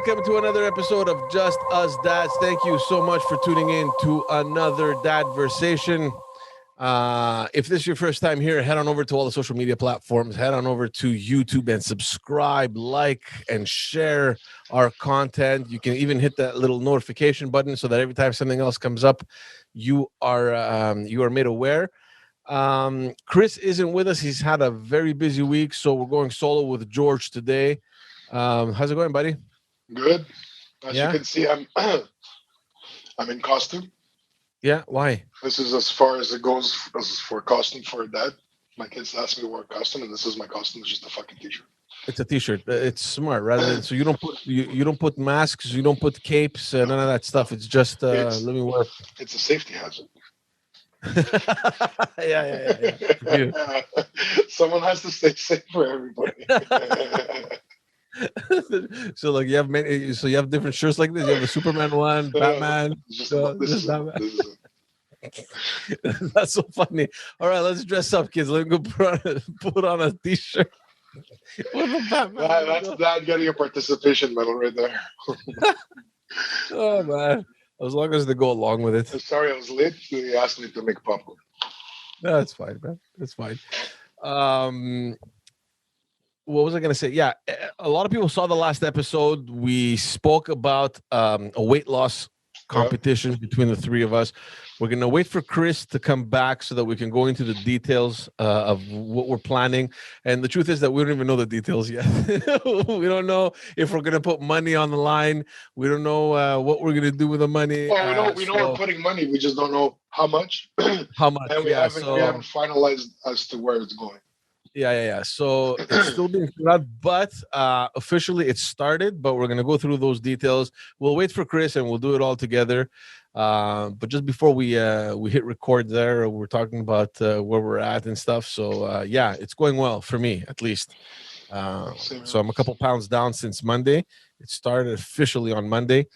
welcome to another episode of Just Us Dads. Thank you so much for tuning in to another Dadversation. If this is your first time here, head on over to all the social media platforms. Head on over to YouTube and subscribe, like, and share our content. You can even hit that little notification button so that every time something else comes up, you are made aware. Chris isn't with us. He's had a very busy week, so we're going solo with George today. How's it going, buddy? Good. As you can see, I'm in costume. Yeah, why? This is as far as it goes as for costume for a dad. My kids ask me to wear a costume, and this is my costume. It's just a fucking t-shirt. It's a t-shirt. It's smart, rather than so you don't put masks, you don't put capes, none of that stuff. It's just let me wear. It's a safety hazard. Yeah. Someone has to stay safe for everybody. So like you have many, so you have different shirts like this. You have a Superman one, Batman. This is Batman. That's so funny. All right, let's dress up, kids. Let me go put on a t-shirt. That's Dad getting a participation medal right there. Oh man, as long as they go along with it. Sorry, I was late. He asked me to make popcorn. No, that's fine, man. That's fine. What was I going to say? Yeah, a lot of people saw the last episode. We spoke about a weight loss competition between the three of us. We're going to wait for Chris to come back so that we can go into the details of what we're planning. And the truth is that we don't even know the details yet. We don't know if we're going to put money on the line. We don't know what we're going to do with the money. Well, we know we're putting money. We just don't know how much. How much? And we haven't finalized as to where it's going. Yeah. So it's still being figured out, but officially it started. But we're gonna go through those details. We'll wait for Chris and we'll do it all together. But just before we hit record, there we're talking about where we're at and stuff. So yeah, it's going well for me at least. So I'm a couple pounds down since Monday. It started officially on Monday,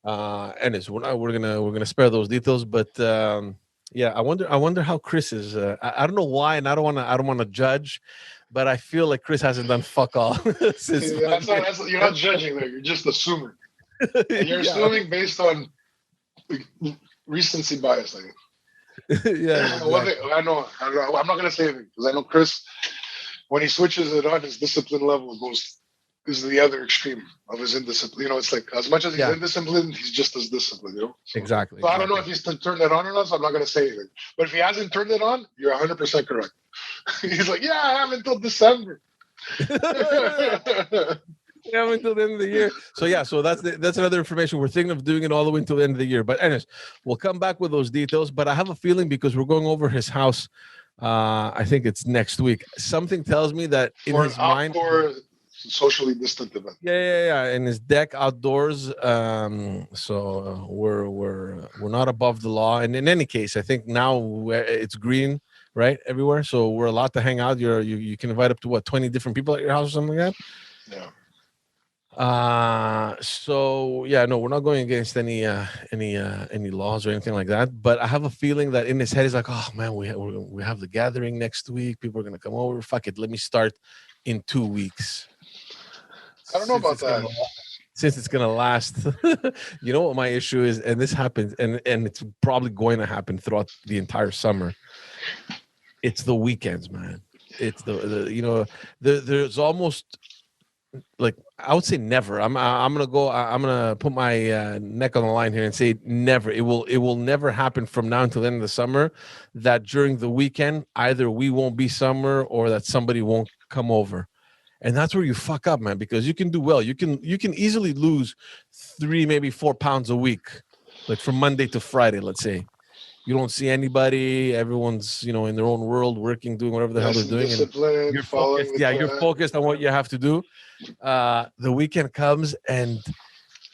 and we're gonna spare those details, but. Yeah, I wonder how Chris is. I don't know why, and I don't want to judge, but I feel like Chris hasn't done fuck all. You're not judging there. You're just assuming. And you're assuming based on recency bias. Yeah. Exactly. I know. I'm not gonna say anything because I know Chris. When he switches it on, his discipline level is the other extreme of his indiscipline. It's like as much as he's indisciplined, he's just as disciplined. So, exactly. So I don't know if he's turned it on or not, so I'm not going to say anything. But if he hasn't turned it on, you're 100% correct. He's like, yeah, I have until December. We have until the end of the year. So yeah, so that's another information. We're thinking of doing it all the way until the end of the year. But anyways, we'll come back with those details. But I have a feeling because we're going over his house. I think it's next week. Something tells me that in his mind. Socially distant event. Yeah. In his deck outdoors. So we're not above the law. And in any case, I think now it's green, right, everywhere. So we're allowed to hang out. You can invite up to 20 different people at your house or something like that. Yeah. So yeah, no, we're not going against any laws or anything like that. But I have a feeling that in his head he's like, oh man, we have the gathering next week. People are gonna come over. Fuck it, let me start in 2 weeks. I don't know about that. Since it's gonna last, you know what my issue is, and this happens, and it's probably going to happen throughout the entire summer. It's the weekends, man. It's there's almost like I would say never. I'm gonna put my neck on the line here and say never. It will never happen from now until the end of the summer that during the weekend either we won't be somewhere or that somebody won't come over. And that's where you fuck up, man, because you can do well. You can easily lose 3, maybe 4 pounds a week, like from Monday to Friday, let's say. You don't see anybody. Everyone's, in their own world, working, doing whatever the hell they're doing. And you're focused. Yeah, you're focused on what you have to do. The weekend comes and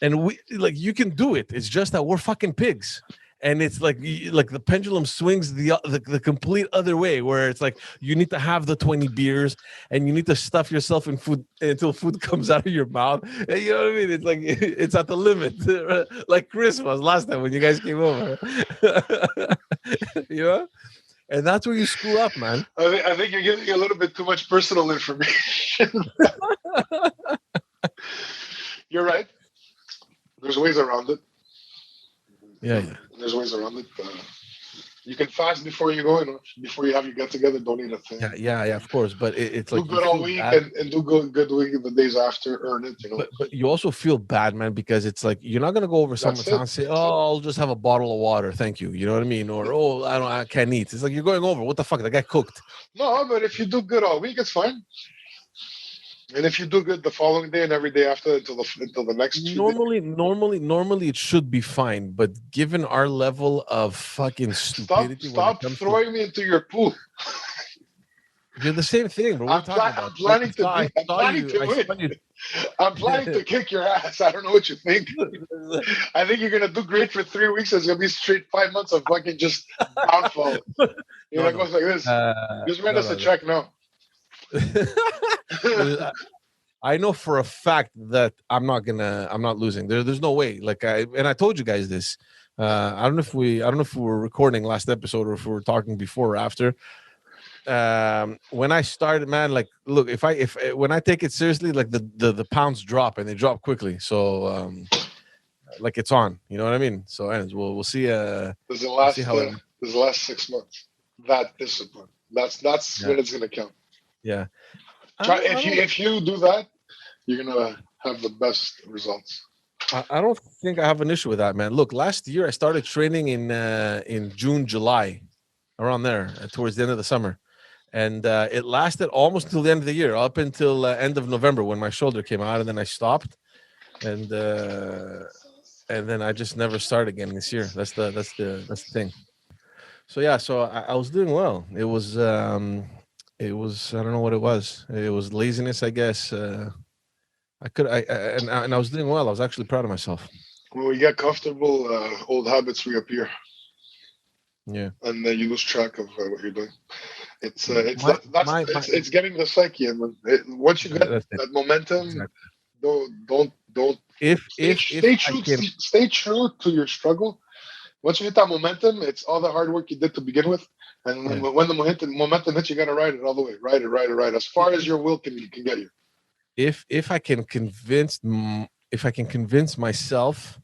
we you can do it. It's just that we're fucking pigs. And it's like the pendulum swings the complete other way, where it's like you need to have the 20 beers and you need to stuff yourself in food until food comes out of your mouth. And you know what I mean? It's like it's at the limit, like Chris was last time when you guys came over. And that's where you screw up, man. I think you're giving a little bit too much personal information. You're right. There's ways around it. Yeah. There's ways around it. You can fast before you go, before you have your get together. Don't eat a thing. Yeah, of course. But it's do like good all week and do good week the days after. Earn it, But you also feel bad, man, because it's like you're not gonna go over someone's house and say, "Oh, I'll just have a bottle of water, thank you." You know what I mean? Or I can't eat. It's like you're going over. What the fuck? The guy cooked. No, but if you do good all week, it's fine. And if you do good the following day and every day after until the next normally it should be fine. But given our level of fucking stupidity, stop throwing me into your pool. You're the same thing, bro. I'm planning to kick your ass. I don't know what you think. I think you're gonna do great for 3 weeks. It's gonna be straight 5 months of fucking just downfall. It goes like this. Just write us a check now. I know for a fact that I'm not losing. There's no way. Like I told you guys this. I don't know if we were recording last episode or if we were talking before or after. When I started, man, like, look, when I take it seriously, like the pounds drop and they drop quickly. So like it's on. You know what I mean? So anyways, we'll see. This is the last 6 months. That discipline. That's when it's gonna count. Yeah. If you do that, you're gonna have the best results. I don't think I have an issue with that, man. Look, last year I started training in June, July, around there, towards the end of the summer, and it lasted almost until the end of the year, up until end of November when my shoulder came out, and then I stopped, and then I just never started again this year. That's the thing. So yeah, I was doing well. It was I don't know what it was. It was laziness, I guess. And I was doing well. I was actually proud of myself. When we get comfortable, old habits reappear. Yeah, and then you lose track of what you're doing. It's getting the psyche, and once you get that momentum, exactly. don't stay true to your struggle. Once you hit that momentum, it's all the hard work you did to begin with. And when the momentum hits, you got to ride it all the way. Ride it as far as your will can get you. If I can convince myself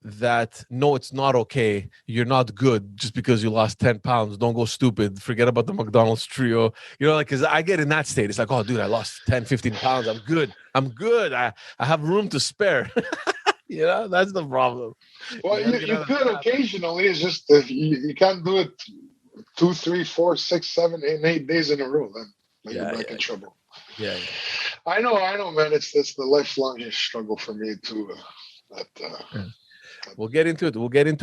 that no, it's not okay, you're not good just because you lost 10 pounds, don't go stupid, forget about the McDonald's trio, like, because I get in that state. It's like, oh dude, I lost 10-15 pounds, I'm good, I have room to spare. That's the problem. Well, you could occasionally. It's just you can't do it 2, 3, 4, 6, 7, 8 days in a row. Then you're back in trouble. Yeah. I know, man. It's the lifelong struggle for me too. We'll get into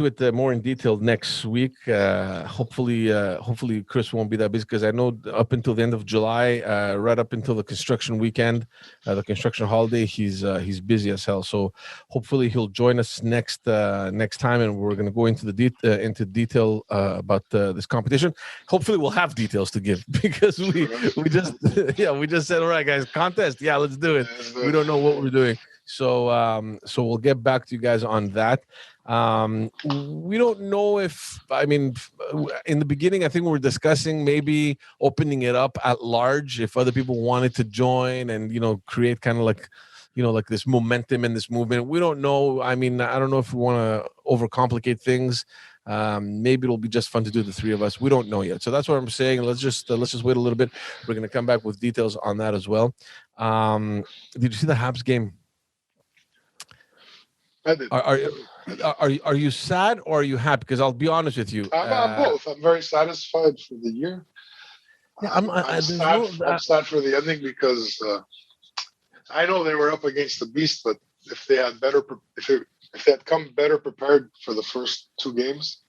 it more in detail next week. Hopefully Chris won't be that busy, because I know up until the end of July, right up until the construction weekend, the construction holiday, he's busy as hell. So hopefully he'll join us next time, and we're going to go into detail about this competition. Hopefully we'll have details to give, because we just said, all right guys, contest, let's do it. We don't know what we're doing. So we'll get back to you guys on that. We don't know in the beginning, I think we were discussing maybe opening it up at large if other people wanted to join and, create kind of like, like this momentum and this movement. We don't know. I don't know if we want to overcomplicate things. Maybe it'll be just fun to do the three of us. We don't know yet. So that's what I'm saying. Let's just wait a little bit. We're going to come back with details on that as well. Did you see the Habs game? I did. Are you sad or are you happy? Because I'll be honest with you. I'm both. I'm very satisfied for the year. Yeah, I'm sad for the ending, because I know they were up against the beast, but if they had come better prepared for the first 2 games,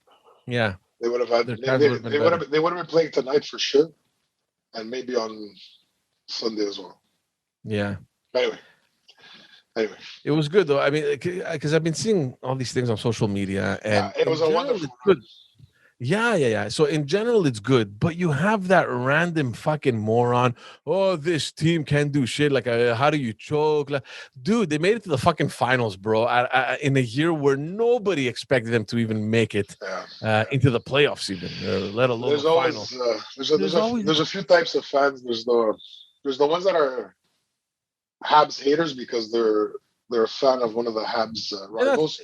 they would have had. They would have been playing tonight for sure, and maybe on Sunday as well. Yeah. Anyway, it was good though. Because I've been seeing all these things on social media, and it was a wonderful. Good. Yeah. So in general, it's good, but you have that random fucking moron. Oh, this team can't do shit. Like, how do you choke? Like, dude, they made it to the fucking finals, bro. In a year where nobody expected them to even make it into the playoffs, even let alone the final. There's a few types of fans. There's the ones that are Habs haters because they're they're a fan of one of the Habs rivals.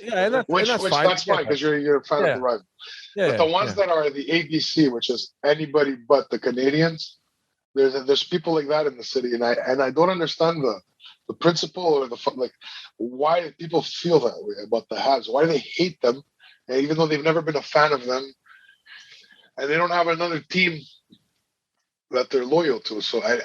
Which that's fine because you're a fan of the rival. But the ones that are the ABC, which is anybody but the Canadians, there's people like that in the city, and I don't understand the principle or why people feel that way about the Habs. Why do they hate them, and even though they've never been a fan of them, and they don't have another team that they're loyal to. So I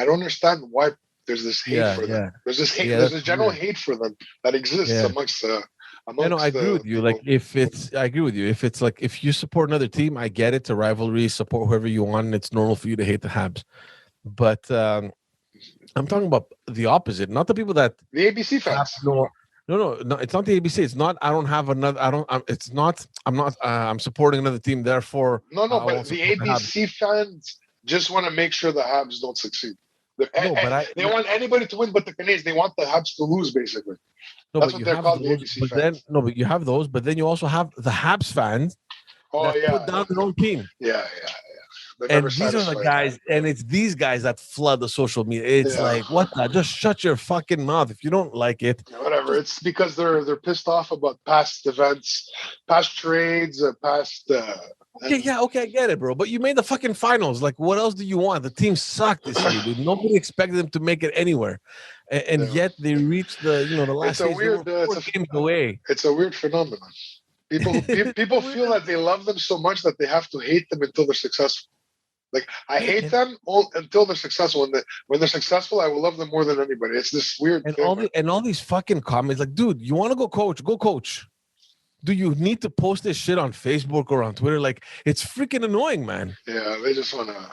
don't understand why there's this hate for them. There's this hate. There's a general hate for them that exists amongst. I agree with you. Like I agree with you. If it's like if you support another team, I get it. It's a rivalry. Support whoever you want, and it's normal for you to hate the Habs. But I'm talking about the opposite. Not the people that the ABC fans. No. It's not the ABC. It's not. I don't have another. I don't. It's not. I'm not. I'm supporting another team. Therefore, but the ABC fans just want to make sure the Habs don't succeed. They want anybody to win, but the Canadians. They want the Habs to lose, basically. That's what they're called, the ABC fans. But you have those. But then you also have the Habs fans that put down their own team. Yeah. And these are the guys, and it's these guys that flood the social media. It's like, what the? Just shut your fucking mouth if you don't like it. Whatever. It's because they're pissed off about past events, past trades, past. Okay, I get it, bro. But you made the fucking finals. Like, what else do you want? The team sucked this year, dude. Nobody expected them to make it anywhere, and yet they reached the last. It's a weird. Games away. It's a weird phenomenon. People feel that they love them so much that they have to hate them until they're successful. Like I hate them until they're successful. When they're successful, I will love them more than anybody. It's this weird thing. All these fucking comments, like, dude, you want to go coach? Go coach. Do you need to post this shit on Facebook or on Twitter? Like, it's freaking annoying, man. Yeah, they just want to.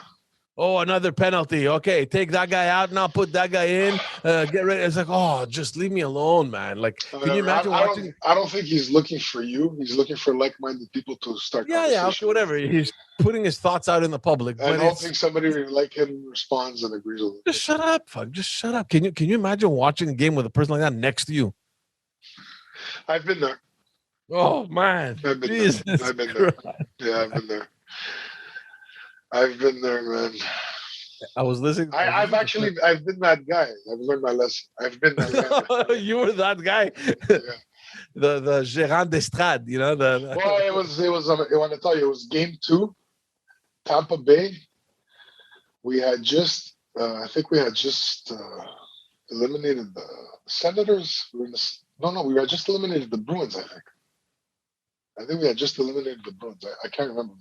Oh, another penalty. Okay, take that guy out now. Put that guy in. Get ready. It's like, oh, just leave me alone, man. Like, can you imagine watching? I don't think he's looking for you. He's looking for like-minded people to start. Yeah, okay, whatever. He's putting his thoughts out in the public. I don't think somebody like him responds and agrees with it. Just shut up, fuck. Just shut up. Can you imagine watching a game with a person like that next to you? I've been there. Oh man, I've been there. Yeah, I've been there. I've been there, man. I was listening. I've been that guy. I've learned my lesson. I've been that guy. You were that guy. Yeah. the Gérant d'Estrade, Well, it was. I want to tell you, it was game 2, Tampa Bay. We had just. I think we had just eliminated the Senators. We had just eliminated the Bruins. I think we had just eliminated the Bruins. I can't remember.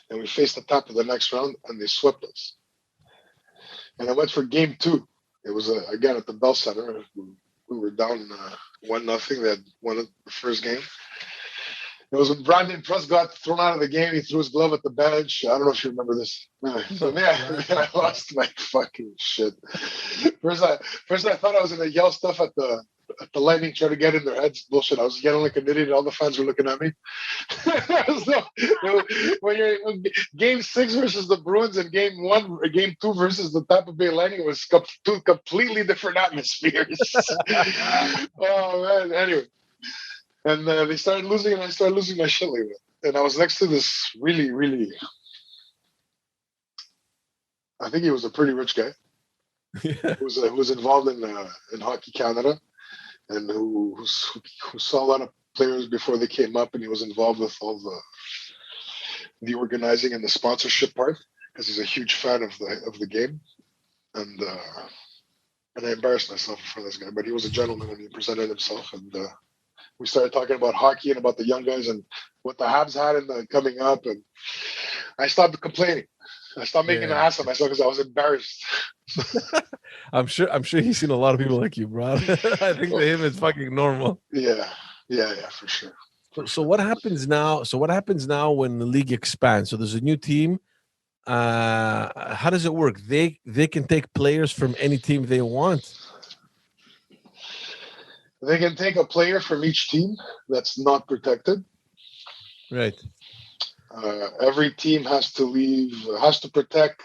And we faced the top of the next round, and they swept us. And I went for game 2. It was again at the Bell Center. We were down 1-0. They had won the first game. It was when Brandon Press got thrown out of the game. He threw his glove at the bench. I don't know if you remember this. I lost my fucking shit. First I thought I was gonna yell stuff at the Lightning, try to get in their heads. Bullshit. I was yelling like an idiot. All the fans were looking at me. When game 6 versus the Bruins and game 2 versus the Tampa Bay Lightning, it was 2 completely different atmospheres. Oh man. Anyway, and they started losing, and I started losing my shit like that. And I was next to this really, really. I think he was a pretty rich guy. Yeah. Who was involved in Hockey Canada. And who saw a lot of players before they came up, and he was involved with all the organizing and the sponsorship part because he's a huge fan of the game. And I embarrassed myself in front of this guy, but he was a gentleman and he presented himself. And we started talking about hockey and about the young guys and what the Habs had in the coming up. And I stopped complaining. I stopped making an ass of myself because I was embarrassed. I'm sure he's seen a lot of people like you, bro. I think to him it's fucking normal. Yeah, for sure. So what happens now? When the league expands? So there's a new team. How does it work? They can take players from any team they want. They can take a player from each team that's not protected. Right. Every team has to protect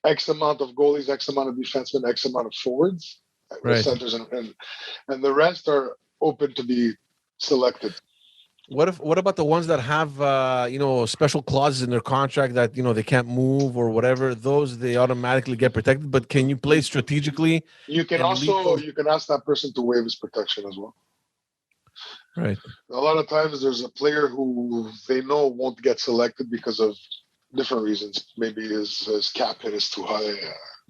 X amount of goalies, X amount of defensemen, X amount of forwards, right. Centers, and the rest are open to be selected. What about the ones that have special clauses in their contract that they can't move or whatever? Those they automatically get protected. But can you play strategically You can and leave also those? you can ask that person to waive his protection as well. Right. A lot of times there's a player who they know won't get selected because of different reasons. Maybe his cap hit is too high.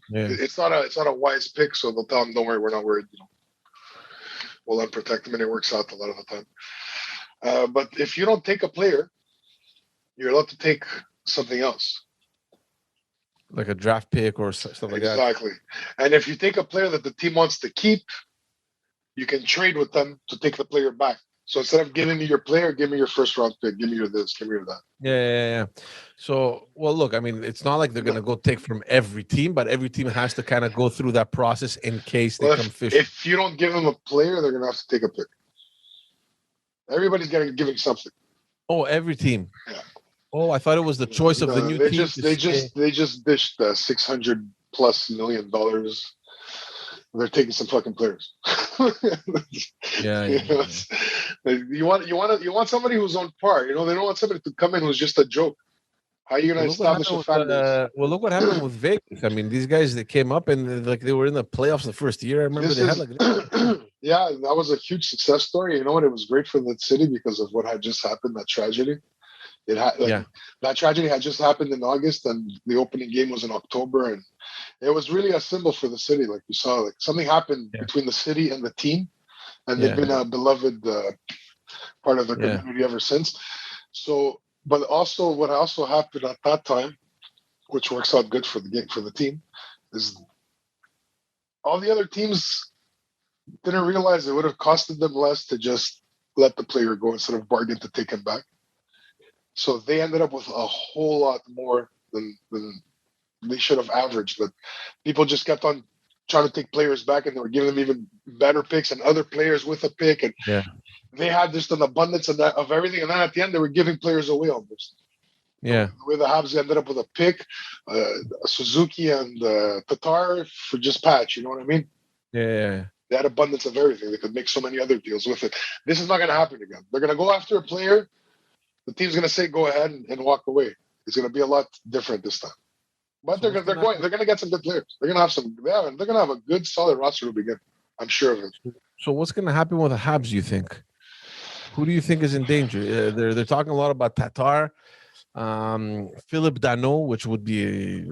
Yeah. It's not a wise pick, so they'll tell him, "Don't worry, we're not worried. We'll unprotect him," and it works out a lot of the time. But if you don't take a player, you're allowed to take something else. Like a draft pick or stuff like that. Exactly. And if you take a player that the team wants to keep, you can trade with them to take the player back. So instead of giving me your player, give me your first round pick. Give me your this. Give me your that. Yeah. So, well, look, I mean, it's not like they're going to go take from every team, but every team has to kind of go through that process in case they come fishing. If you don't give them a player, they're going to have to take a pick. Everybody's giving something. Oh, every team. Yeah. Oh, I thought it was the choice of the new team. They just dished $600+ million. They're taking some fucking players. Yeah. You want somebody who's on par. They don't want somebody to come in who's just a joke. How are you going to establish a fan base? Well, look what happened with Vegas. I mean, these guys that came up and they were in the playoffs the first year. I remember had yeah, that was a huge success story. You know what? It was great for the city because of what had just happened, that tragedy. That tragedy had just happened in August, and the opening game was in October, and it was really a symbol for the city. Like you saw, like something happened between the city and the team, and they've been a beloved part of the community ever since. So, but also what also happened at that time, which works out good for the game for the team, is all the other teams didn't realize it would have costed them less to just let the player go instead of bargain to take him back. So they ended up with a whole lot more than they should have averaged. But people just kept on trying to take players back, and they were giving them even better picks and other players with a pick. And they had just an abundance of everything. And then at the end, they were giving players away almost. Yeah. The way the Habs ended up with a pick, Suzuki and Tatar for just Patch. You know what I mean? Yeah. They had abundance of everything. They could make so many other deals with it. This is not going to happen again. They're going to go after a player. The team's going to say, go ahead and walk away. It's going to be a lot different this time. But they're going to get some good players. They're going to have they're going to have a good, solid roster to begin. I'm sure of it. So what's going to happen with the Habs, you think? Who do you think is in danger? They're talking a lot about Tatar, Philip Danault, which would be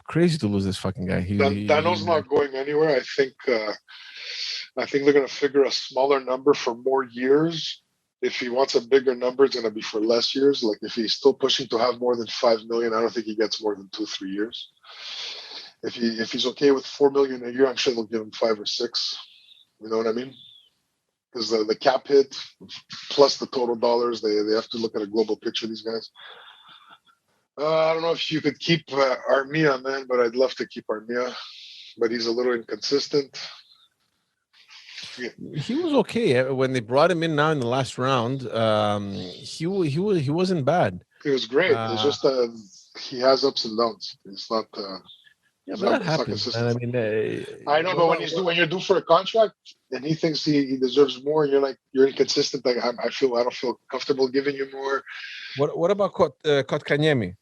crazy to lose this fucking guy. Danault's not going anywhere. I think they're going to figure a smaller number for more years. If he wants a bigger number, it's going to be for less years. Like if he's still pushing to have more than 5 million, I don't think he gets more than 2-3 years. If he's okay with 4 million a year, I'm sure they'll give him 5 or 6. You know what I mean? Because the cap hit plus the total dollars, they have to look at a global picture. These guys. I don't know if you could keep Armia, man, but I'd love to keep Armia, but he's a little inconsistent. Yeah. He was okay when they brought him in now in the last round. He wasn't bad. He was great. It's just he has ups and downs. It's not. Yeah, but that happens. And I mean, I know, but when you're due for a contract and he thinks he deserves more, and you're inconsistent. Like I don't feel comfortable giving you more. What about Kotkaniemi?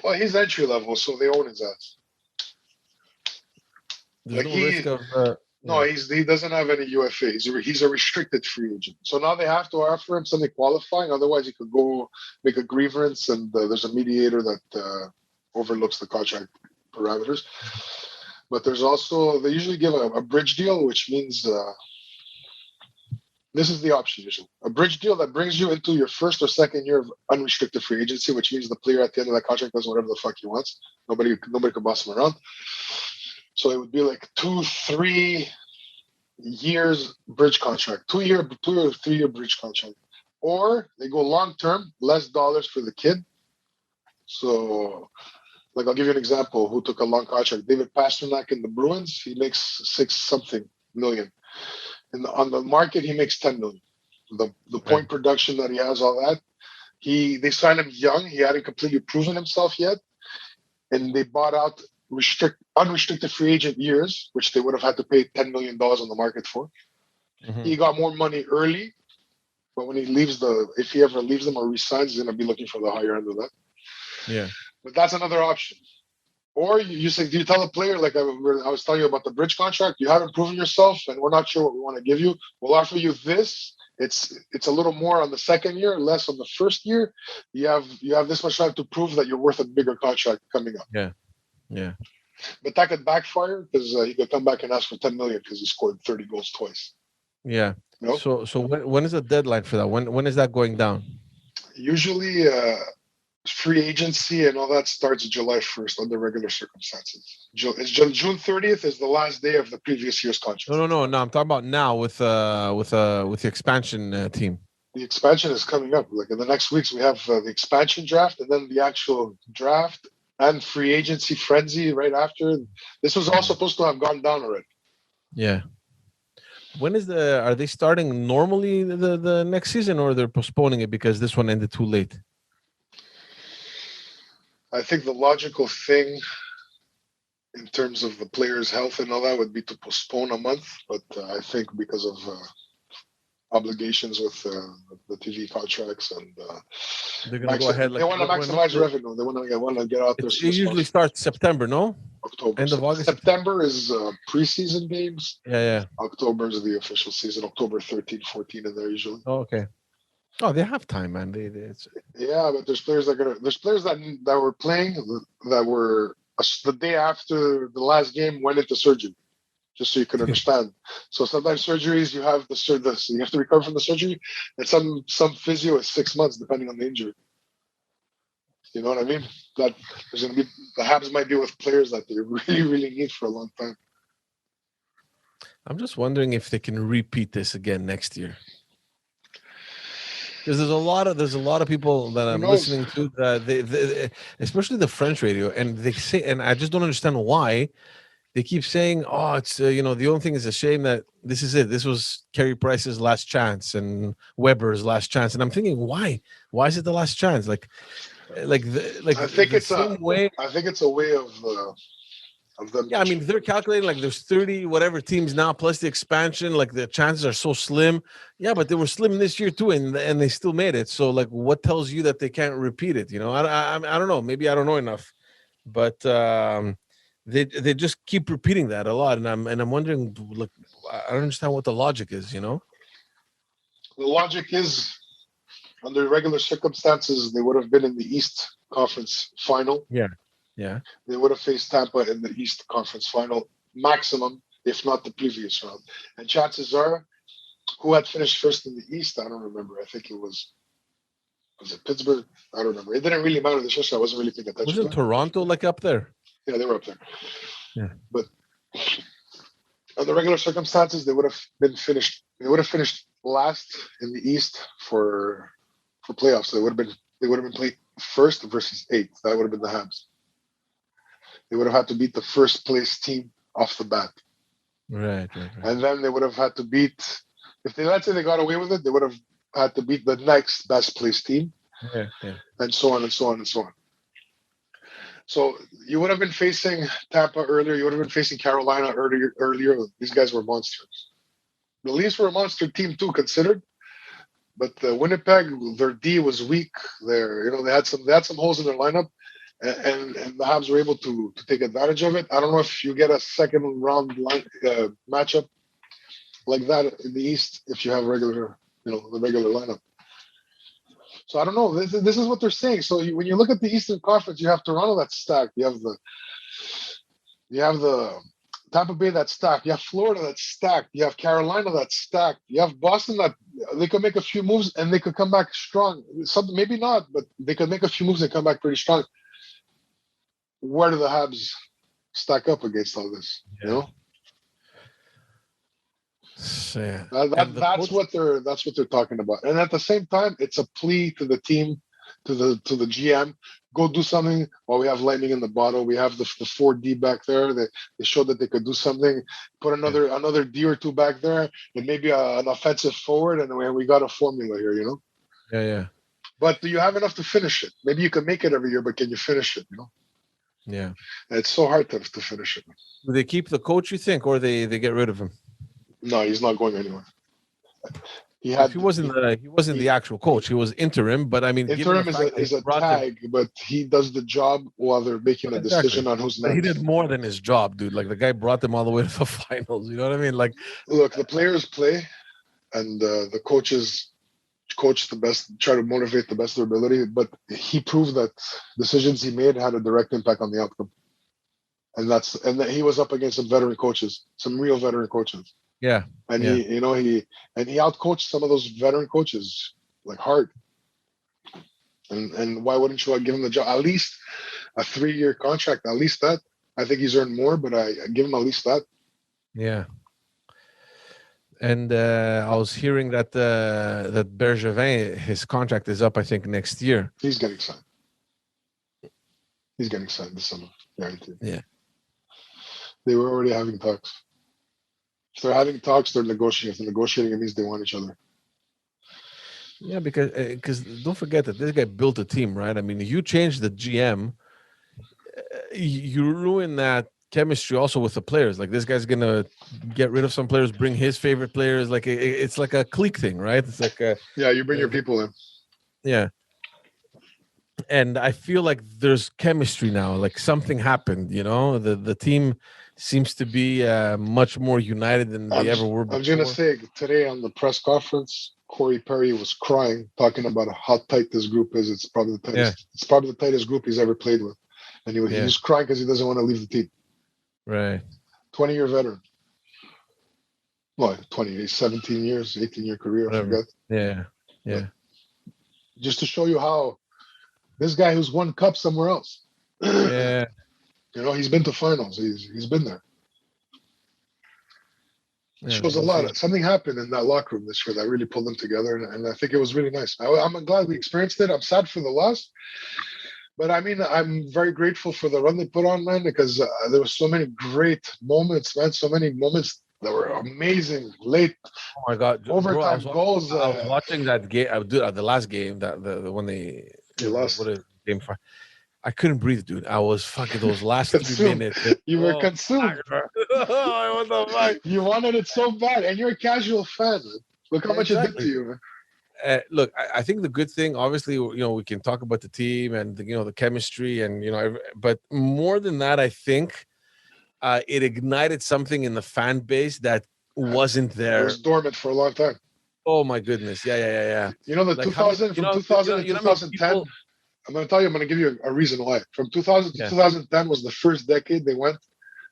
Well, he's entry level, so they own his ass. There's no risk of. No, he doesn't have any UFA. He's a restricted free agent. So now they have to offer him something qualifying. Otherwise, he could go make a grievance, and there's a mediator that overlooks the contract parameters. But there's also, they usually give a bridge deal, which means this is the option usually. A bridge deal that brings you into your first or second year of unrestricted free agency, which means the player at the end of that contract does whatever the fuck he wants. Nobody can boss him around. So it would be like 2-3 years bridge contract, 2 or 3 year bridge contract, or they go long term, less dollars for the kid. So, like I'll give you an example. Who took a long contract? David Pastrnak in the Bruins. He makes 6-something million. On the market, he makes 10 million. The point production that he has, all that. They signed him young. He hadn't completely proven himself yet, and they bought out unrestricted free agent years, which they would have had to pay $10 million on the market for. Mm-hmm. He got more money early, But when he leaves if he ever leaves them or resigns, he's going to be looking for the higher end of that. Yeah. But that's another option. Or you say, do you tell a player, like I was telling you about the bridge contract, you haven't proven yourself and we're not sure what we want to give you. We'll offer you this. It's a little more on the second year, less on the first year. You have this much time to prove that you're worth a bigger contract coming up. Yeah. Yeah. But that could backfire because he could come back and ask for 10 million because he scored 30 goals twice. Yeah. You know? So when is the deadline for that? When is that going down? Usually free agency and all that starts July 1st under regular circumstances. June 30th is the last day of the previous year's contract. No. I'm talking about now with the expansion team. The expansion is coming up. Like in the next weeks, we have the expansion draft and then the actual draft and free agency frenzy right after. This was all supposed to have gone down already. Yeah. When are they starting normally the next season, or they're postponing it because this one ended too late? I think the logical thing in terms of the players' health and all that would be to postpone a month. But I think because of obligations with the TV contracts and they're going to go ahead. They want to maximize revenue. They want to get out there. It usually starts September, no? October. End of August. September is preseason games. Yeah. October is the official season. October 13, 14 in there usually. Oh, okay. Oh, they have time, man. Yeah, but there's players that were playing that were the day after the last game went into surgery, just so you can understand. So sometimes surgeries you have you have to recover from the surgery, and some physio is 6 months depending on the injury. You know what I mean? That there's going to be the Habs might be with players that they really need for a long time. I'm just wondering if they can repeat this again next year. Because there's a lot of people that I'm listening to that they especially the French radio, and they say, and I just don't understand why they keep saying, "Oh, it's the only thing is a shame that this is it. This was Carey Price's last chance and Weber's last chance." And I'm thinking, why? Why is it the last chance? I think it's a way. I think it's a way of them. Yeah, I mean, they're calculating like there's 30 whatever teams now plus the expansion. Like the chances are so slim. Yeah, but they were slim this year too, and they still made it. So like, what tells you that they can't repeat it? I don't know. Maybe I don't know enough, but they just keep repeating that a lot, and I'm wondering. Look, I don't understand what the logic is. The logic is under regular circumstances they would have been in the East Conference Final. Yeah. They would have faced Tampa in the East Conference Final, maximum, if not the previous round. And chances are, who had finished first in the East? I don't remember. I think it was it Pittsburgh? I don't remember. It didn't really matter. The show, I wasn't really paying attention. Wasn't Toronto like up there? Yeah, they were up there. Yeah. But under regular circumstances, they would have been finished. They would have finished last in the East for playoffs. So they would have been played first versus eighth. That would have been the Habs. They would have had to beat the first place team off the bat. Right. And then they would have had to beat, let's say they got away with it, they would have had to beat the next best place team. Yeah. And so on and so on and so on. So you would have been facing Tampa earlier. You would have been facing Carolina earlier. These guys were monsters. The Leafs were a monster team too, considered. But Winnipeg, their D was weak. They had some holes in their lineup. And the Habs were able to take advantage of it. I don't know if you get a second round matchup like that in the East if you have the regular lineup. So I don't know. This is what they're saying. So when you look at the Eastern Conference, you have Toronto that's stacked. You have the Tampa Bay that's stacked. You have Florida that's stacked. You have Carolina that's stacked. You have Boston that they could make a few moves and they could come back strong. Maybe not, but they could make a few moves and come back pretty strong. Where do the Habs stack up against all this? Yeah. That's what they're talking about. And at the same time, it's a plea to the team, to the GM. Go do something while we have lightning in the bottle. We have the 4D back there. They showed that they could do something. Put another D or two back there, and maybe an offensive forward, and we got a formula here. Yeah. But do you have enough to finish it? Maybe you can make it every year, but can you finish it? Yeah. It's so hard to finish it. Do they keep the coach, you think, or they get rid of him? No, he's not going anywhere. He had he wasn't the actual coach. He was interim, but I mean, given the interim fact that is he a brought tag, but he does the job while they're making a exactly. decision on who's But he next. did more than his job, dude. Like the guy brought them all the way to the finals. You know what I mean? Like, Look, the players play, and the coaches coach the best, try to motivate the best of their ability. But he proved that decisions he made had a direct impact on the outcome. And that he was up against some veteran coaches, some real veteran coaches. yeah. And yeah. he outcoached some of those veteran coaches like hard. And why wouldn't you give him the job? At least a 3-year contract, at least that. I think he's earned more, but I give him at least that. Yeah. And I was hearing that that Bergevin, his contract is up, I think, next year. He's getting signed. He's getting signed this summer, guaranteed. Yeah. They were already having talks. If they're having talks, they're negotiating. If they're negotiating, it means they want each other. Yeah, because don't forget that this guy built a team, right? I mean, you change the GM, you ruin that chemistry also with the players. Like this guy's gonna get rid of some players, bring his favorite players. Like it's like a clique thing, right? It's like you bring your people in. Yeah. And I feel like there's chemistry now. Like something happened, you know. The team seems to be much more united than they ever were before. I'm gonna say today on the press conference, Corey Perry was crying, talking about how tight this group is. It's probably the tightest. Yeah. It's probably the tightest group he's ever played with, and he was crying because he doesn't want to leave the team. Right. 20-year veteran. Well, 17 years, 18-year career. Whatever. I forget. Yeah. But just to show you how this guy who's won cup somewhere else. Yeah. You know, he's been to finals. He's been there. It shows a lot. Something happened in that locker room this year that really pulled them together, and I think it was really nice. I'm glad we experienced it. I'm sad for the loss, but I mean, I'm very grateful for the run they put on, man, because there were so many great moments, man. So many moments that were amazing. Late, oh my God, overtime goals. I was watching that game. The last game that the when they lost. What is game 5? I couldn't breathe, dude. I was fucking those last 3 minutes. You were consumed. What the fuck? You wanted it so bad, and you're a casual fan. Look how much it did to you, man. Look, I think the good thing, obviously, you know, we can talk about the team and the chemistry and but more than that, I think it ignited something in the fan base that wasn't there. It was dormant for a long time. Oh my goodness, yeah. You know, the 2000 to 2010. I'm going to tell you. I'm going to give you a reason why. From 2000 to 2010 was the first decade they went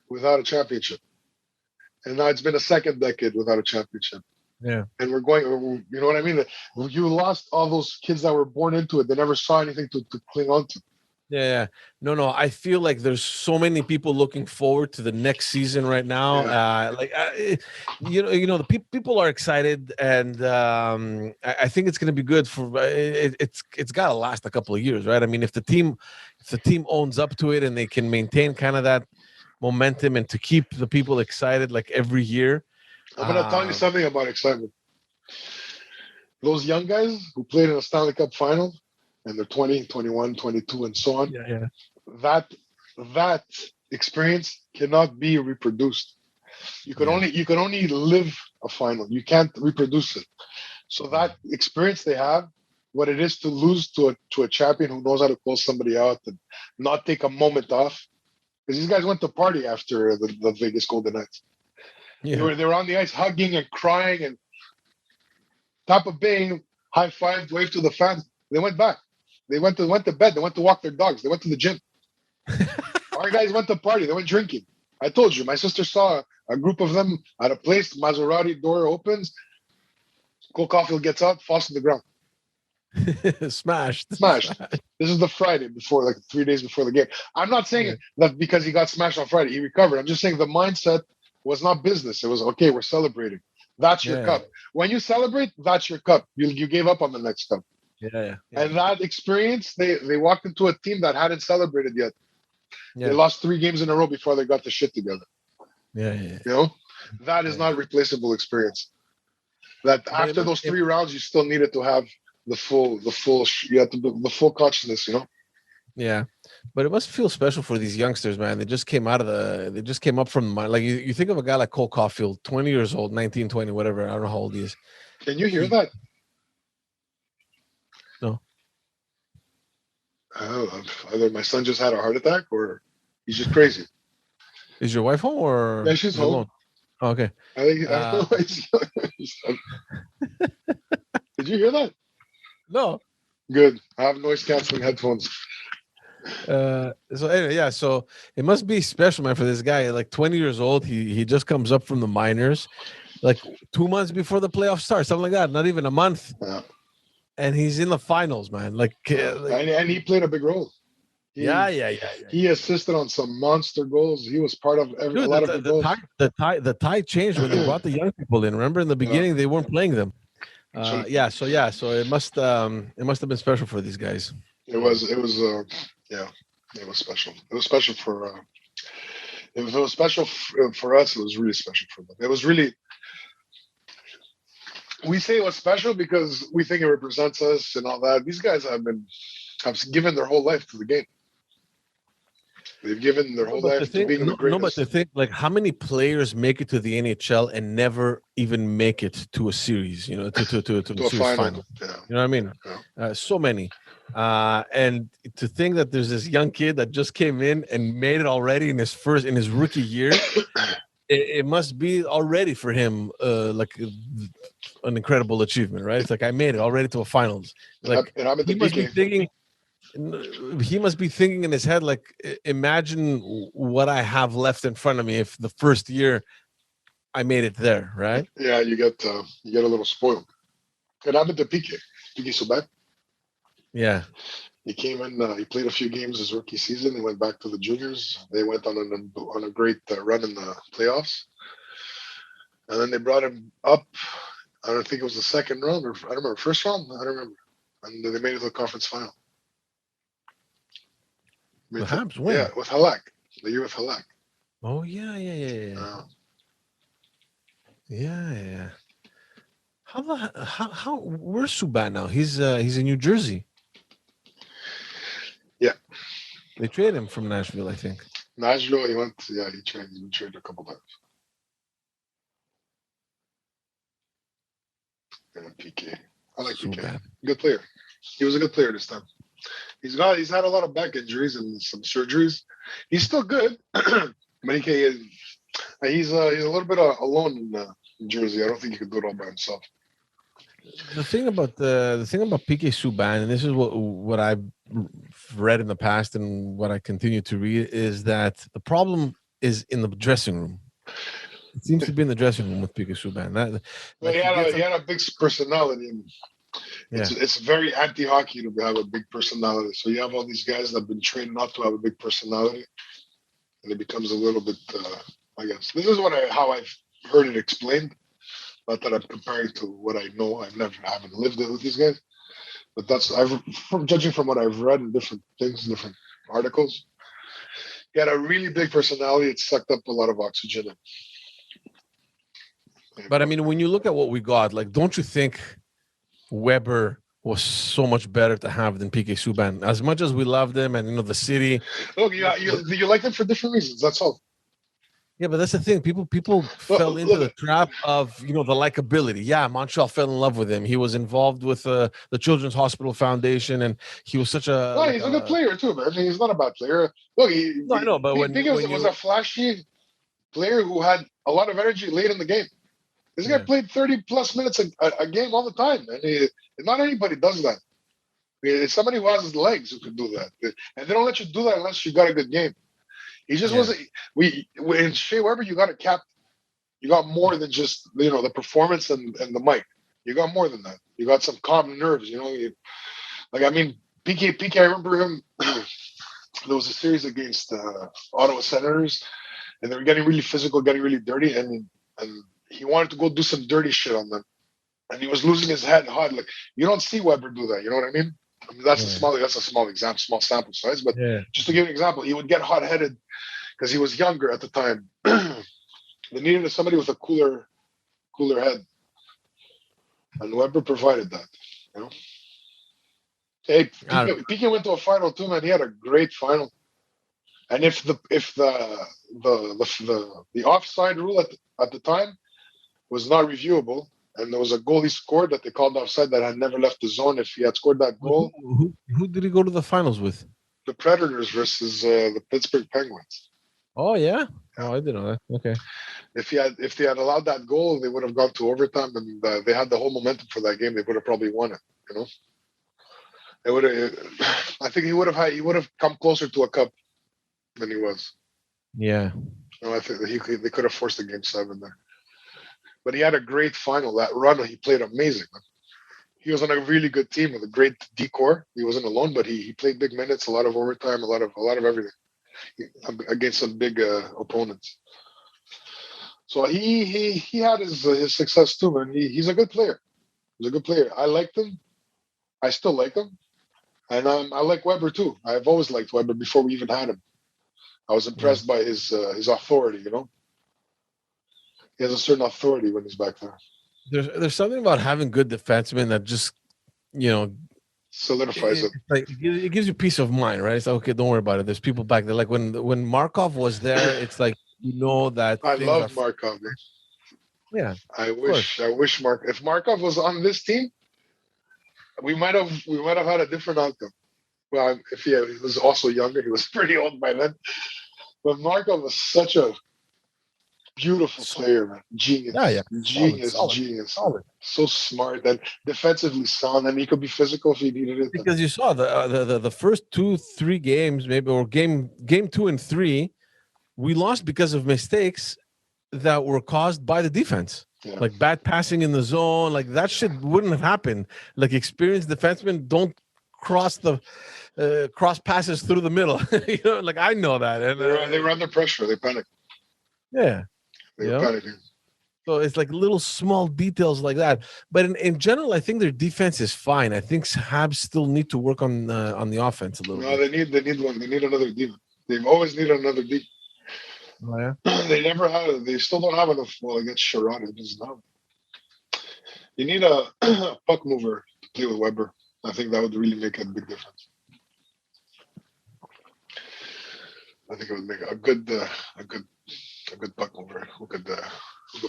without a championship, and now it's been a second decade without a championship. Yeah, and we're going. You know what I mean? You lost all those kids that were born into it. They never saw anything to cling on to. Yeah. No. I feel like there's so many people looking forward to the next season right now. Yeah. The people are excited, and I think it's going to be good for. It's got to last a couple of years, right? I mean, if the team owns up to it and they can maintain kind of that momentum and to keep the people excited like every year. I'm going to tell you something about excitement. Those young guys who played in a Stanley Cup final, and they're 20, 21, 22, and so on. Yeah. That experience cannot be reproduced. You can only live a final. You can't reproduce it. So that experience they have, what it is to lose to a champion who knows how to close somebody out and not take a moment off. Because these guys went to party after the Vegas Golden Knights. Yeah. They were on the ice hugging and crying and Tampa Bay high five, wave to the fans. They went back. They went to bed. They went to walk their dogs. They went to the gym. Our guys went to party. They went drinking. I told you, my sister saw a group of them at a place. Maserati door opens. Cole Caulfield gets out, falls to the ground. Smashed. This is the Friday before, like 3 days before the game. I'm not saying that because he got smashed on Friday, he recovered. I'm just saying the mindset was not business. It was, okay, we're celebrating. That's your cup. When you celebrate, that's your cup. You gave up on the next cup. Yeah. And that experience, they walked into a team that hadn't celebrated yet. Yeah. They lost 3 games in a row before they got the shit together. Yeah. You know, that is not replaceable experience. That after those 3 rounds, you still needed to have the full consciousness. You know. Yeah, but it must feel special for these youngsters, man. They just came up from the mine. Like you think of a guy like Cole Caulfield, 20 years old, 19, 20, whatever. I don't know how old he is. Can you hear that? No. Either my son just had a heart attack or he's just crazy. Is your wife home or? Yeah, she's home. Alone? Oh, okay. I think I don't know. Did you hear that? No. Good. I have noise canceling headphones. So anyway, yeah. So it must be special, man, for this guy. Like 20 years old, he just comes up from the minors, like 2 months before the playoffs start, something like that. Not even a month. Yeah. And he's in the finals, man. And he played a big role. Yeah. He assisted on some monster goals. He was part of a lot of good goals. The tide changed when they brought the young people in. Remember in the beginning they weren't playing them. So it must have been special for these guys. It was special. It was special for if it was special for us, it was really special for them. It was really, we say it was special because we think it represents us and all that. These guys have given their whole life to the game. They've given their whole life to being the greatest. No, but the thing, like, how many players make it to the NHL and never even make it to a series? You know, to a series final. Yeah. You know what I mean? Yeah. So many, and to think that there's this young kid that just came in and made it already in his rookie year. It must be already for him like an incredible achievement, right? It's like I made it already to a finals. Like he must be thinking. He must be thinking in his head, like, imagine what I have left in front of me if the first year I made it there, right? Yeah, you get a little spoiled. It happened to Piqué Subban. Yeah. He came in, he played a few games his rookie season. He went back to the juniors. They went on a great run in the playoffs. And then they brought him up. I don't think it was the second round, or I don't remember, first round? I don't remember. And they made it to the conference final. The Habs win. Yeah, with Halak. The year with Halak. Oh, yeah. Yeah. How where's Subban now? He's in New Jersey. Yeah. They traded him from Nashville, I think. Nashville, he went, he been traded a couple times. And Piqué. I like Piqué. Good player. He was a good player this time. He's had a lot of back injuries and some surgeries. He's still good, but he's a little bit alone in Jersey. I don't think he could do it all by himself. The thing about Piqué Subban, and this is what I've read in the past and what I continue to read, is that the problem is in the dressing room. It seems to be in the dressing room with Piqué Subban. He had a big personality. It's very anti-hockey to have a big personality. So you have all these guys that have been trained not to have a big personality, and it becomes a little bit. I guess this is how I've heard it explained. Not that I'm comparing to what I know. Haven't lived it with these guys, but judging from what I've read in different things, different articles. He had a really big personality. It sucked up a lot of oxygen. But I mean, when you look at what we got, like, don't you think Weber was so much better to have than Piqué Subban? As much as we loved him and the city. Look, you like him for different reasons. That's all. Yeah, but that's the thing. People fell into the trap of the likability. Yeah, Montreal fell in love with him. He was involved with the Children's Hospital Foundation, and he was such a. No, he's a good player too, man. He's not a bad player. Look, I know, but when was a flashy player who had a lot of energy late in the game. This guy played 30+ minutes a game all the time, and not anybody does that. It's somebody who has his legs who can do that, and they don't let you do that unless you got a good game. He just wasn't. In Shea Weber, you got a cap. You got more than just the performance and the mic. You got more than that. You got some calm nerves. Piqué. I remember him. There was a series against Ottawa Senators, and they were getting really physical, getting really dirty, and he wanted to go do some dirty shit on them, and he was losing his head hard. Like, you don't see Weber do that. You know what I mean? That's a small example, small sample size. But just to give an example, he would get hot-headed because he was younger at the time. They needed somebody with a cooler head, and Weber provided that. Hey, Piqué went to a final too, man. He had a great final. And if the offside rule at the time was not reviewable, and there was a goal he scored that they called offside that had never left the zone. If he had scored that goal, who did he go to the finals with? the Predators versus the Pittsburgh Penguins. Oh yeah. Oh, I didn't know that. Okay. If they had allowed that goal, they would have gone to overtime, and they had the whole momentum for that game. They would have probably won it. You know, it would have. I think he would have come closer to a cup than he was. Yeah. No, I think they could have forced the game 7 there. But he had a great final. That run, he played amazing. He was on a really good team with a great decor. He wasn't alone, but he played big minutes, a lot of overtime, a lot of everything against some big opponents. So he had his success too, man. He's a good player. He's a good player. I liked him. I still like him, and I like Weber too. I've always liked Weber before we even had him. I was impressed by his authority. You know, he has a certain authority when he's back there. There's something about having good defensemen that just, you know, solidifies it. Like it gives you peace of mind, right? It's like, okay, don't worry about it. There's people back there. Like when Markov was there, it's like, you know, that I love Markov. Man. Yeah, I wish if Markov was on this team, we might have had a different outcome. Well, if he was also younger, he was pretty old by then. But Markov was such a beautiful player, man. Genius. Yeah. Genius. Solid. So smart and defensively sound, and he could be physical if he needed it. Because you saw the first 2-3 games, maybe, or game 2 and 3, we lost because of mistakes that were caused by the defense. Yeah. Like bad passing in the zone, like that shit wouldn't have happened. Like experienced defensemen don't cross passes through the middle. You know, like I know that. And they were under pressure. They panicked. Yeah. They were panicking. So it's like little small details like that. But in general, I think their defense is fine. I think Habs still need to work on the offense a little bit. No, they need one. They need another D. They've always needed another D. Oh, yeah? They never had. They still don't have enough. Well, against Sherrod, it doesn't have. You need a puck mover to play with Weber. I think that would really make a big difference. I think it would make a good puck mover who could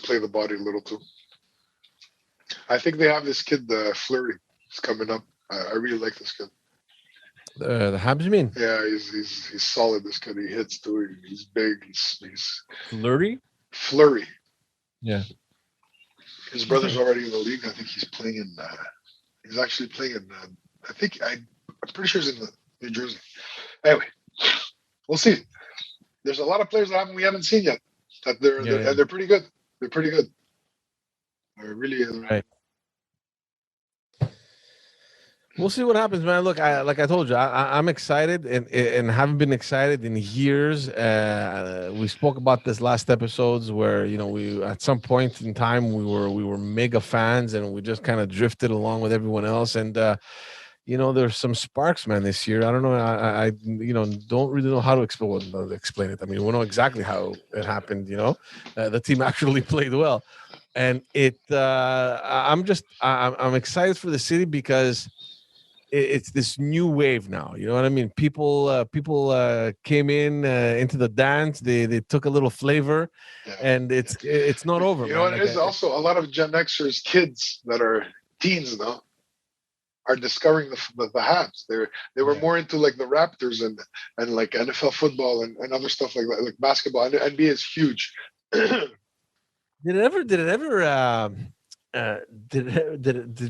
play the body a little too. I think they have this kid, Fleury, who's coming up. I really like this kid. The Habs, you mean? Yeah, he's solid. This kid, he hits too. He's big. He's Fleury. Yeah. His brother's already in the league. I think he's playing in. He's actually playing in. I'm pretty sure he's in New Jersey. Anyway, we'll see. There's a lot of players that we haven't seen yet. That they're pretty good. They're pretty good. They're really right. We'll see what happens, man. Look, like I told you, I'm excited and haven't been excited in years. We spoke about this last episodes where, you know, we at some point in time we were mega fans and we just kind of drifted along with everyone else. And you know, there's some sparks, man, this year. I don't know. I you know, don't really know how to explain it. I mean, we know exactly how it happened. You know, the team actually played well, and I'm excited for the city because it's this new wave now. You know what I mean? People came into the dance. They took a little flavor, and it's not over. You know, it is also a lot of Gen Xers kids that are teens now are discovering the Habs. They were more into like the Raptors and like NFL football and other stuff like that, like basketball. And NBA is huge. Did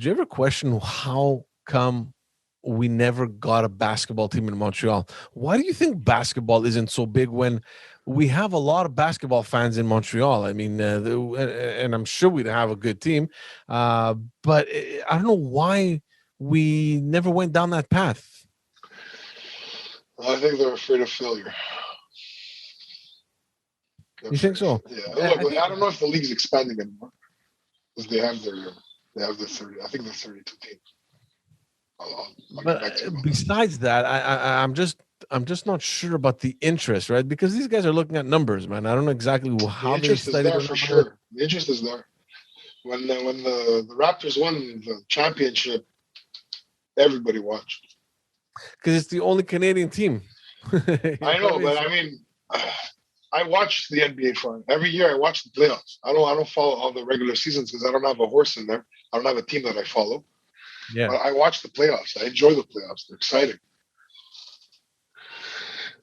you ever question how come we never got a basketball team in Montreal? Why do you think basketball isn't so big when we have a lot of basketball fans in Montreal? I mean, and I'm sure we'd have a good team, but I don't know why we never went down that path. I think they're afraid of failure. You think so? Yeah. Look, I don't know if the league's expanding anymore because they have the 30. I think the 32 teams. But besides that, I'm just not sure about the interest, right? Because these guys are looking at numbers, man. I don't know exactly how the interest is there for sure. The interest is there. When the Raptors won the championship, everybody watched. Because it's the only Canadian team. I know, but I mean, I watch the NBA for every year. I watch the playoffs. I don't follow all the regular seasons because I don't have a horse in there. I don't have a team that I follow. Yeah. But I watch the playoffs. I enjoy the playoffs. They're exciting.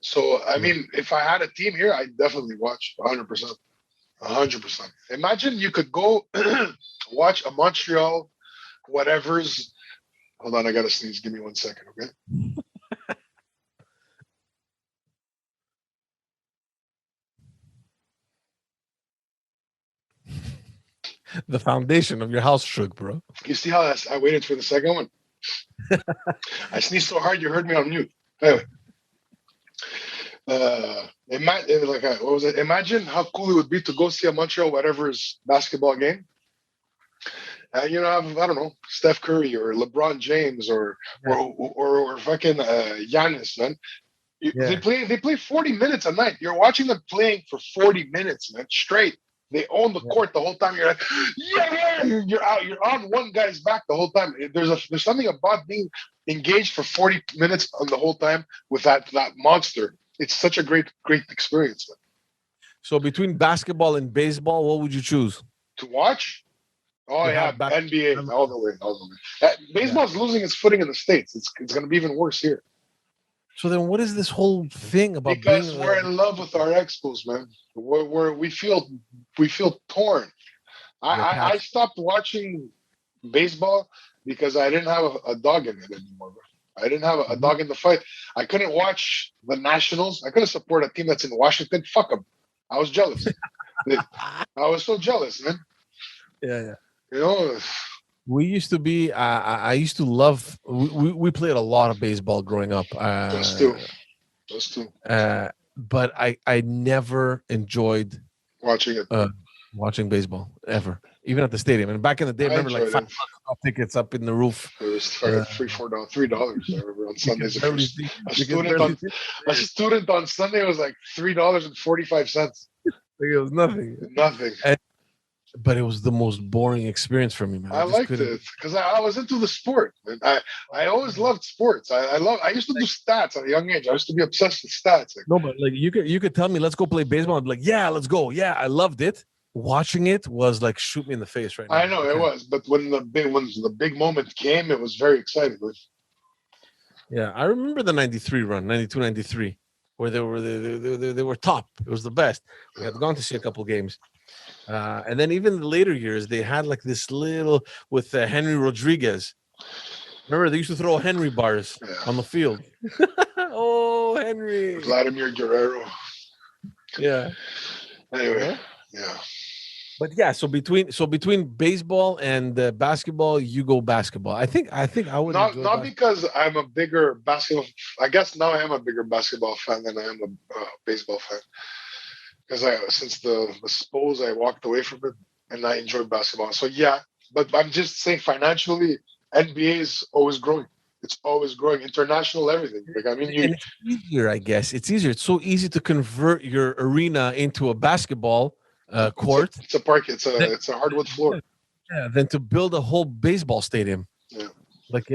So I mean, if I had a team here, I'd definitely watch 100%. 100%. Imagine you could go watch a Montreal, whatever's. Hold on, I gotta sneeze. Give me 1 second, okay? The foundation of your house shook, bro. You see how I waited for the second one? I sneezed so hard you heard me on mute. Anyway. Imagine how cool it would be to go see a Montreal whatever's basketball game. And I don't know, Steph Curry or LeBron James or fucking Giannis, man. They play 40 minutes a night. You're watching them playing for 40 minutes, man, straight. They own the court the whole time. You're like, yeah, you're out. You're on one guy's back the whole time. There's something about being engaged for 40 minutes on the whole time with that monster. It's such a great experience. Man. So between basketball and baseball, what would you choose to watch? Oh yeah, NBA all the way. Baseball's losing its footing in the States. It's going to be even worse here. So then, what is this whole thing about? Because we're in love with our Expos, man. We feel torn. I stopped watching baseball because I didn't have a dog in it anymore. Bro. I didn't have a dog in the fight. I couldn't watch the Nationals. I couldn't support a team that's in Washington. Fuck them. I was jealous. I was so jealous, man. Yeah. We used to be. I used to love. We played a lot of baseball growing up. Us too. But I never enjoyed watching it. Watching baseball ever, even at the stadium. And back in the day, I remember like $5 tickets up in the roof. It was $3, $4. I remember on Sundays. A student on Sunday was like $3.45. It was nothing. Nothing. But it was the most boring experience for me, man. I liked it because I was into the sport. I always loved sports. I used to do stats at a young age. I used to be obsessed with stats. No, but like you could tell me, let's go play baseball. I'd be like, yeah, let's go. Yeah, I loved it. Watching it was like shoot me in the face right now. I know it was, but when the big moment came, it was very exciting. Yeah, I remember the 93 run, 92, 93, where they were top. It was the best. We had gone to see a couple games. And then even the later years, they had like this little with Henry Rodriguez. Remember, they used to throw Henry bars on the field. Oh, Henry. Vladimir Guerrero. Yeah. Anyway, yeah. But yeah, so between baseball and basketball, you go basketball. I think I would not because I'm a bigger basketball. I guess now I am a bigger basketball fan than I am a baseball fan. Because since the Spurs, I walked away from it, and I enjoy basketball. So yeah, but I'm just saying financially, NBA is always growing. It's always growing. International, everything. Like I mean, it's easier, I guess. It's easier. It's so easy to convert your arena into a basketball court. It's a park. It's a hardwood floor. Yeah, than to build a whole baseball stadium. Yeah. Like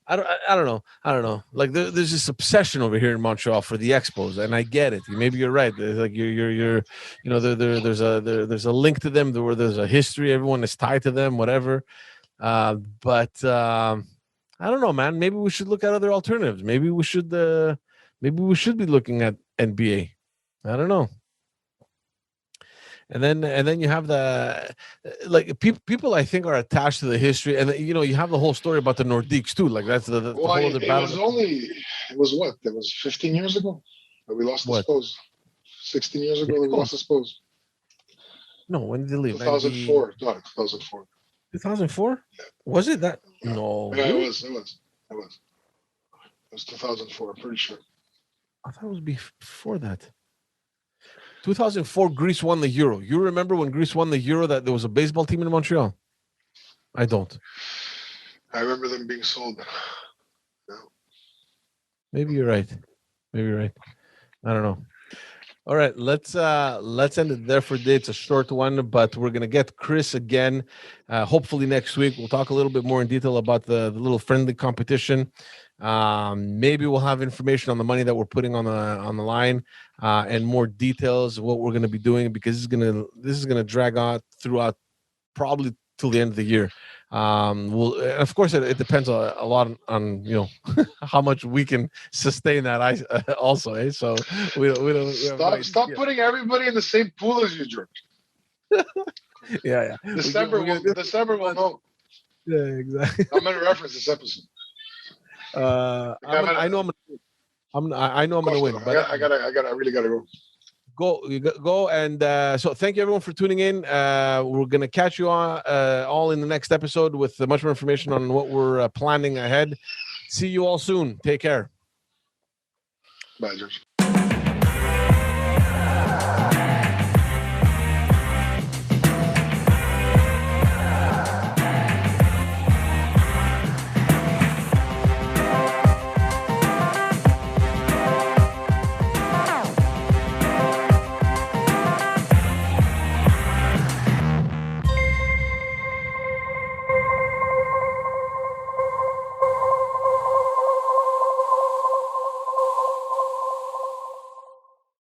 I don't know. Like there's this obsession over here in Montreal for the Expos, and I get it. Maybe you're right. There's like you're there's a link to them. There's a history. Everyone is tied to them. Whatever. But I don't know, man. Maybe we should look at other alternatives. Maybe we should be looking at NBA. I don't know. And then you have the like people I think are attached to the history, and you have the whole story about the Nordiques too. Like that's the whole other battle. It was 15 years ago that we lost the Spurs. 16 years ago that we lost the Spurs. No, when did they leave? 2004. No, 2004. 2004? Yeah. Was it that? No. Yeah, it was. It was 2004. I'm pretty sure. I thought it was before that. 2004, Greece won the Euro. You remember when Greece won the Euro that there was a baseball team in Montreal? I don't. I remember them being sold. No. Maybe you're right. I don't know. All right, let's end it there for today. It's a short one, but we're gonna get Chris again. Hopefully next week we'll talk a little bit more in detail about the little friendly competition. Maybe we'll have information on the money that we're putting on the line, and more details of what we're going to be doing, because this is gonna drag out throughout probably till the end of the year. Of course, it depends a lot on how much we can sustain that ice also. So we don't stop putting everybody in the same pool as you, George. Yeah. December will know. Yeah, exactly. I'm gonna reference this episode. I know I'm gonna win, but I really gotta go. Go and so thank you everyone for tuning in. We're gonna catch you all in the next episode with much more information on what we're planning ahead. See you all soon. Take care. Bye, George.